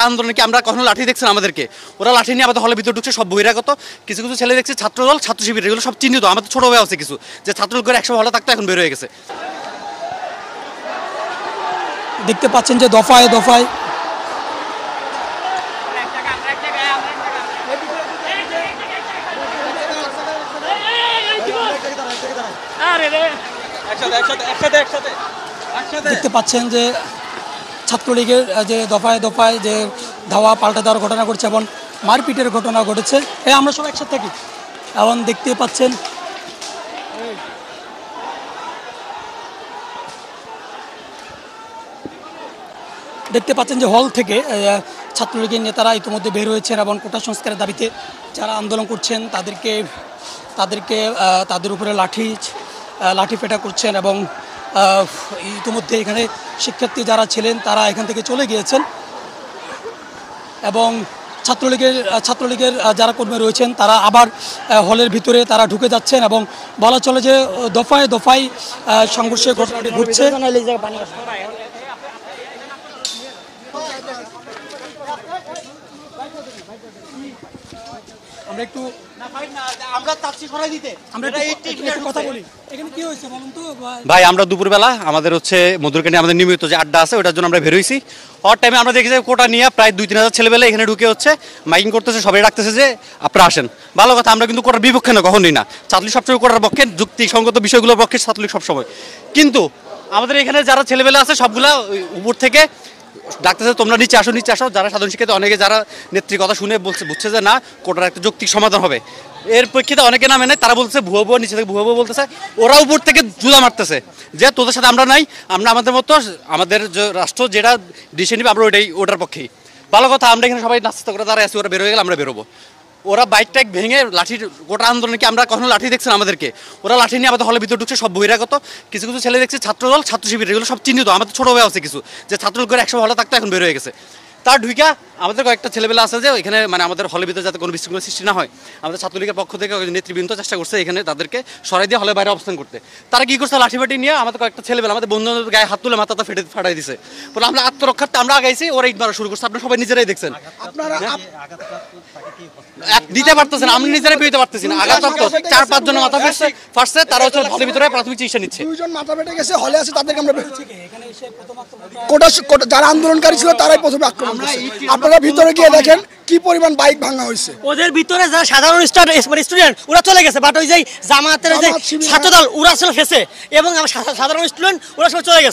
আন্দোলনে কি আমরা কখনো লাঠি দেখছেন আমাদেরকে? ওরা লাঠি নিয়ে আমাদের হলের ভিতরে ঢুকছে, সব বহিরাগত। কিছু কিছু ছেলে দেখছে ছাত্রদল, ছাত্র শিবির, এগুলো সব চিহ্নিত। আমাদের ছোট ভাই আছে কিছু, যে ছাত্রদল করে একসময় হলে থাকতো, এখন বের হয়ে গেছে। দেখতে পাচ্ছেন যে দফায় দফায় দেখতে পাচ্ছেন যে ছাত্রলীগের যে দফায় দফায় যে ধাওয়া পাল্টা দেওয়ার ঘটনা ঘটছে এবং মারপিটের ঘটনা ঘটেছে। আমরা সব একসাথে থাকি এবং দেখতে পাচ্ছেন যে হল থেকে ছাত্রলীগের নেতারা ইতিমধ্যে বের হয়েছেন এবং কোটা সংস্কারের দাবিতে যারা আন্দোলন করছেন তাদের উপরে লাঠি পেটা করছেন এবং ইতিমধ্যে এখানে শিক্ষার্থী যারা ছিলেন তারা এখান থেকে চলে গিয়েছেন এবং ছাত্রলীগের যারা কর্মী রয়েছেন তারা আবার হলের ভিতরে তারা ঢুকে যাচ্ছেন এবং বলা চলে যে দফায় দফায় সংঘর্ষের ঘটনাটি ঘটছে। ভাই আমরা দুপুরবেলা আমাদের হচ্ছে মধুরকানি আমাদের নিয়মিত যে আড্ডা আছে ওটার জন্য আমরা বেরোইছি। হর টাইমে আমরা দেখি যে কোটা নিয়ে প্রায় 2-3 হাজার ছেলেবেলা এখানে ঢুকে হচ্ছে, মাইকিং করতেছে, সবাই ডাকতেছে যে আপনারা আসেন। ভালো কথা, আমরা কিন্তু কোটার বিপক্ষে না, কখনোই না। ছাত্রলীগ সবসময় কোটার পক্ষে, যুক্তিসঙ্গত বিষয়গুলোর পক্ষে ছাত্রলীগ সবসময়। কিন্তু আমাদের এখানে যারা ছেলেবেলা আছে সবগুলা উপর থেকে ডাকতেছে তোমরা নিচে আসো। যারা সাধারণ শিক্ষার্থী অনেকে যারা নেত্রীর কথা শুনে বুঝছে যে না, কোটার একটা যৌক্তিক সমাধান হবে, এর প্রেক্ষিতে অনেকে নামে নেয়। তারা বলছে ভুয়া নিচে থেকে ভুয়া বলতেছে, ওরা উপর থেকে জুতা মারতেছে যে তোদের সাথে আমরা নাই, আমরা আমাদের মতো আমাদের যে রাষ্ট্র যেটা ডিসিশন নিবে আমরা ওটার পক্ষেই। ভালো কথা, আমরা এখানে সবাই নাস্তা করে তারা আসি, ওরা বের হয়ে গেলে আমরা বেরোবো। ওরা বাইক টাইক ভেঙে লাঠির গোটা আন্দোলনে কি আমরা কখনো লাঠি দেখছেন আমাদেরকে? ওরা লাঠি নিয়ে আমাদের হলের ভিতরে ঢুকছে, সব বহিরাগত। কিছু কিছু ছেলে দেখছে ছাত্রদল, ছাত্র শিবির, এগুলো সব চিহ্নিত। আমাদের ছোট ভাই আছে কিছু, যে ছাত্রদল করে একসময় হলে থাকতো, এখন বের হয়ে গেছে। তার ঢুইকা আমাদের কয়েকটা ছেলেবেলা আছে যে এখানে মানে আমাদের হলের ভিতরে যাতে কোনো বিশৃঙ্খলা সৃষ্টি না হয়, আমাদের ছাত্রলীগের পক্ষ থেকে নেতৃবৃন্দ চেষ্টা করছে এখানে তাদেরকে সরাই দিয়ে হলের বাইরে অবস্থান করতে। তারা কি করছে, লাঠিবাটি নিয়ে আমাদের কয়েকটা ছেলেবেলা আমাদের বন্ধুদের গায়ে হাত তুলে মাথা ফাটাই দিছে। বলে আমরা আত্মরক্ষার্থে আমরা আগাইছি, ওরা ইট মারা শুরু করছে। আপনারা সবাই নিজেরাই দেখছেন, দিতে পারতেছেন, আমরা নিজেরাই পেতে পারতেছি না। আঘাত 4-5 জনের মাথা ফাটছে, তারা হচ্ছে হলের ভিতরে প্রাথমিক চিকিৎসা নিচ্ছে। 2 জন মাথা ফেটে গেছে, হলে আছে, তাদেরকে আমরা যারা আন্দোলনকারী ছিল তারাই প্রথমে আক্রমণ করছে। আপনারা ভিতরে গিয়ে দেখেন কি পরিমাণ বাইক ভাঙা হয়েছে। ওদের ভিতরে যারা সাধারণ স্টুডেন্ট ওরা চলে গেছে, বাট ওই যে জামাতের যে ছাত্রদল ওরা ছিল ফেসে এবং সাধারণ স্টুডেন্ট ওরা সব চলে গেছে।